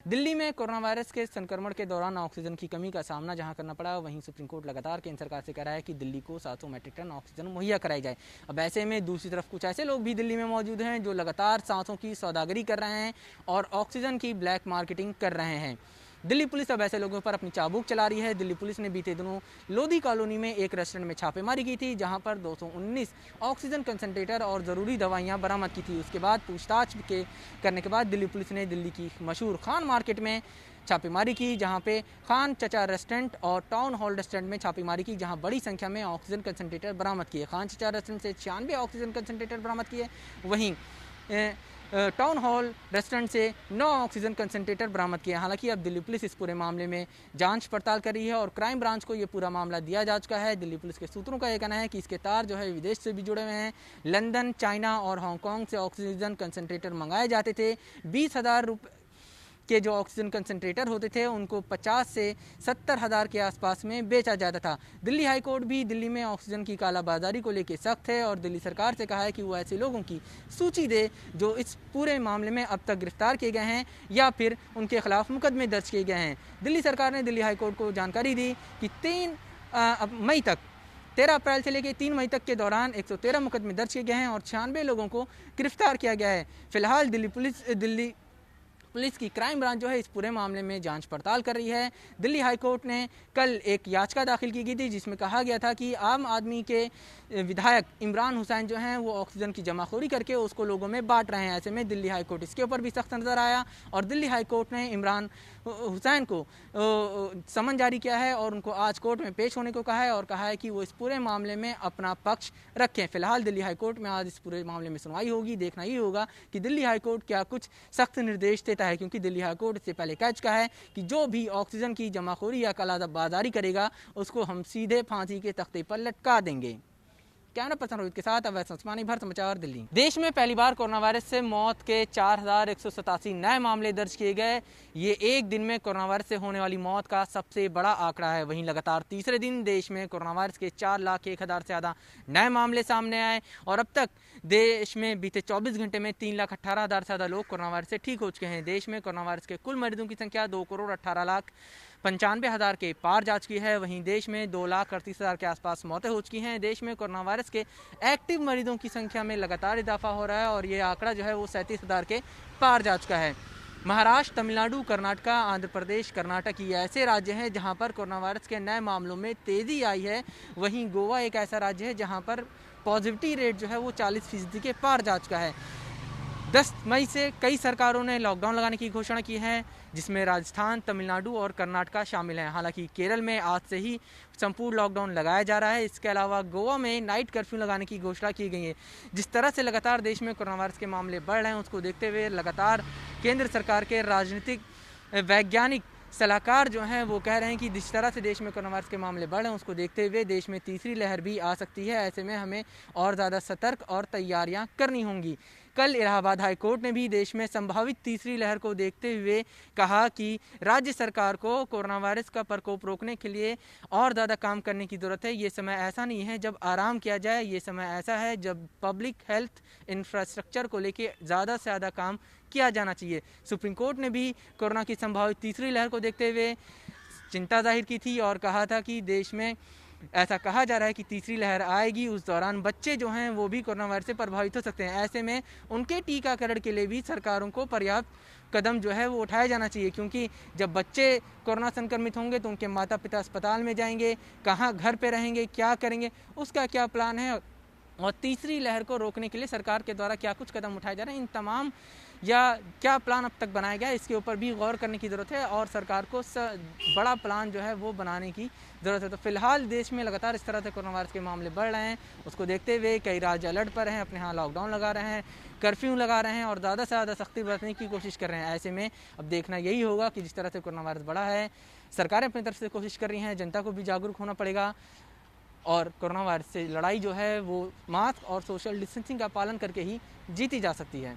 दिल्ली में corona virus के संक्रमण के दौरान ऑक्सीजन की कमी का सामना जहां करना पड़ा, वहीं सुप्रीम कोर्ट लगातार केंद्र सरकार से कह रहा है कि दिल्ली को 700 मैट्रिक टन ऑक्सीजन मुहैया कराई जाए। अब ऐसे में दूसरी तरफ कुछ ऐसे लोग भी दिल्ली में मौजूद हैं जो लगातार सांसों की सौदागरी कर रहे हैं और ऑक्सीजन की ब्लैक मार्केटिंग कर रहे हैं। दिल्ली पुलिस अब ऐसे लोगों पर अपनी चाबुक चला रही है। दिल्ली पुलिस ने बीते दिनों लोधी कॉलोनी में एक रेस्टोरेंट में छापेमारी की थी, जहां पर 219 ऑक्सीजन कंसंट्रेटर और ज़रूरी दवाइयां बरामद की थी। उसके बाद पूछताछ करने के बाद दिल्ली पुलिस ने दिल्ली की मशहूर खान मार्केट में छापेमारी की, जहां पे खान चचा रेस्टोरेंट और टाउन हॉल रेस्टोरेंट में छापेमारी की, जहां बड़ी संख्या में ऑक्सीजन कंसंट्रेटर बरामद किए। खान चचा रेस्टोरेंट से 96 ऑक्सीजन कंसंट्रेटर बरामद किए, वहीं टाउन हॉल रेस्टोरेंट से 9 ऑक्सीजन कंसंट्रेटर बरामद किए। हालांकि अब दिल्ली पुलिस इस पूरे मामले में जांच पड़ताल कर रही है और क्राइम ब्रांच को ये पूरा मामला दिया जा चुका है। दिल्ली पुलिस के सूत्रों का ये कहना है कि इसके तार जो है विदेश से भी जुड़े हुए हैं। लंदन, चाइना और हांगकांग से ऑक्सीजन कंसंट्रेटर मंगाए जाते थे। 20,000 रुपये के जो ऑक्सीजन कंसंट्रेटर होते थे उनको 50 से 70,000 के आसपास में बेचा जाता था। दिल्ली हाई कोर्ट भी दिल्ली में ऑक्सीजन की कालाबाजारी को लेकर सख्त है और दिल्ली सरकार से कहा है कि वो ऐसे लोगों की सूची दे जो इस पूरे मामले में अब तक गिरफ्तार किए गए हैं या फिर उनके खिलाफ मुकदमे दर्ज किए गए हैं। दिल्ली सरकार ने दिल्ली हाई कोर्ट को जानकारी दी कि 13 अप्रैल से लेकर 3 मई तक के दौरान 113 मुकदमे दर्ज किए गए हैं और 96 लोगों को गिरफ्तार किया गया है। फिलहाल दिल्ली पुलिस की क्राइम ब्रांच जो है इस पूरे मामले में जांच पड़ताल कर रही है। दिल्ली हाई कोर्ट ने कल एक याचिका दाखिल की गई थी, जिसमें कहा गया था कि आम आदमी के विधायक इमरान हुसैन जो हैं वो ऑक्सीजन की जमाखोरी करके उसको लोगों में बांट रहे हैं। ऐसे में दिल्ली हाई कोर्ट इसके ऊपर भी सख्त नज़र आया और दिल्ली हाई कोर्ट ने इमरान हुसैन को समन जारी किया है और उनको आज कोर्ट में पेश होने को कहा है और कहा है कि वो इस पूरे मामले में अपना पक्ष रखें। फिलहाल दिल्ली हाई कोर्ट में आज इस पूरे मामले में सुनवाई होगी। देखना ही होगा कि दिल्ली हाई कोर्ट क्या कुछ सख्त निर्देश देता है, क्योंकि दिल्ली हाई कोर्ट इससे पहले कह चुका है कि जो भी ऑक्सीजन की जमाखोरी या कालाबाजारी करेगा उसको हम सीधे फांसी के तख्ते पर लटका देंगे। कैमरा पर्सन रोहित के साथ अवैध उस्मानी, भारत समाचार, दिल्ली। देश में पहली बार कोरोना वायरस से मौत के 4,187 नए मामले दर्ज किए गए। ये एक दिन में कोरोना वायरस से होने वाली मौत का सबसे बड़ा आंकड़ा है। वहीं लगातार तीसरे दिन देश में कोरोना वायरस के 4,01,000 से ज़्यादा नए मामले सामने आए और अब तक देश में बीते 24 घंटे में 3,18,000 से ज़्यादा लोग कोरोना वायरस से ठीक हो चुके हैं। देश में कोरोना वायरस के कुल मरीजों की संख्या 2,18,95,000 के पार जा चुकी है। वहीं देश में 2,38,000 के आसपास मौतें हो चुकी हैं। देश में कोरोना वायरस के एक्टिव मरीजों की संख्या में लगातार इजाफा हो रहा है और ये आंकड़ा जो है वो 37,000 के पार जा चुका है। महाराष्ट्र, तमिलनाडु, कर्नाटक, आंध्र प्रदेश, कर्नाटक ये ऐसे राज्य हैं जहां पर कोरोना वायरस के नए मामलों में तेज़ी आई है। वहीं गोवा एक ऐसा राज्य है जहां पर पॉजिटिविटी रेट जो है वो 40% के पार जा चुका है। 10 मई से कई सरकारों ने लॉकडाउन लगाने की घोषणा की है, जिसमें राजस्थान, तमिलनाडु और कर्नाटक शामिल हैं। हालांकि केरल में आज से ही संपूर्ण लॉकडाउन लगाया जा रहा है। इसके अलावा गोवा में नाइट कर्फ्यू लगाने की घोषणा की गई है। जिस तरह से लगातार देश में कोरोना वायरस के मामले बढ़ रहे हैं उसको देखते हुए लगातार केंद्र सरकार के राजनीतिक वैज्ञानिक सलाहकार जो हैं वो कह रहे हैं कि जिस तरह से देश में कोरोना वायरस के मामले बढ़ रहे हैं उसको देखते हुए देश में तीसरी लहर भी आ सकती है। ऐसे में हमें और ज़्यादा सतर्क और तैयारियां करनी होंगी। कल इलाहाबाद हाई कोर्ट ने भी देश में संभावित तीसरी लहर को देखते हुए कहा कि राज्य सरकार को कोरोना वायरस का प्रकोप रोकने के लिए और ज़्यादा काम करने की ज़रूरत है। ये समय ऐसा नहीं है जब आराम किया जाए, ये समय ऐसा है जब पब्लिक हेल्थ इंफ्रास्ट्रक्चर को लेकर ज़्यादा से ज़्यादा काम किया जाना चाहिए। सुप्रीम कोर्ट ने भी कोरोना की संभावित तीसरी लहर को देखते हुए चिंता जाहिर की थी और कहा था कि देश में ऐसा कहा जा रहा है कि तीसरी लहर आएगी, उस दौरान बच्चे जो हैं वो भी कोरोना वायरस से प्रभावित हो सकते हैं। ऐसे में उनके टीकाकरण के लिए भी सरकारों को पर्याप्त कदम जो है वो उठाया जाना चाहिए, क्योंकि जब बच्चे कोरोना संक्रमित होंगे तो उनके माता पिता अस्पताल में जाएंगे, कहाँ घर पे रहेंगे, क्या करेंगे, उसका क्या प्लान है और तीसरी लहर को रोकने के लिए सरकार के द्वारा क्या कुछ कदम उठाए जा रहे हैं, इन तमाम या क्या प्लान अब तक बनाया गया इसके ऊपर भी गौर करने की ज़रूरत है और सरकार को बड़ा प्लान जो है वो बनाने की ज़रूरत है। तो फिलहाल देश में लगातार इस तरह से कोरोना वायरस के मामले बढ़ रहे हैं, उसको देखते हुए कई राज्य अलर्ट पर हैं, अपने यहाँ लॉकडाउन लगा रहे हैं, कर्फ्यू लगा रहे हैं और ज़्यादा से ज़्यादा सख्ती बरतने की कोशिश कर रहे हैं। ऐसे में अब देखना यही होगा कि जिस तरह से कोरोना वायरस बढ़ा है, सरकारें अपनी तरफ से कोशिश कर रही हैं, जनता को भी जागरूक होना पड़ेगा और कोरोना वायरस से लड़ाई जो है वो मास्क और सोशल डिस्टेंसिंग का पालन करके ही जीती जा सकती है।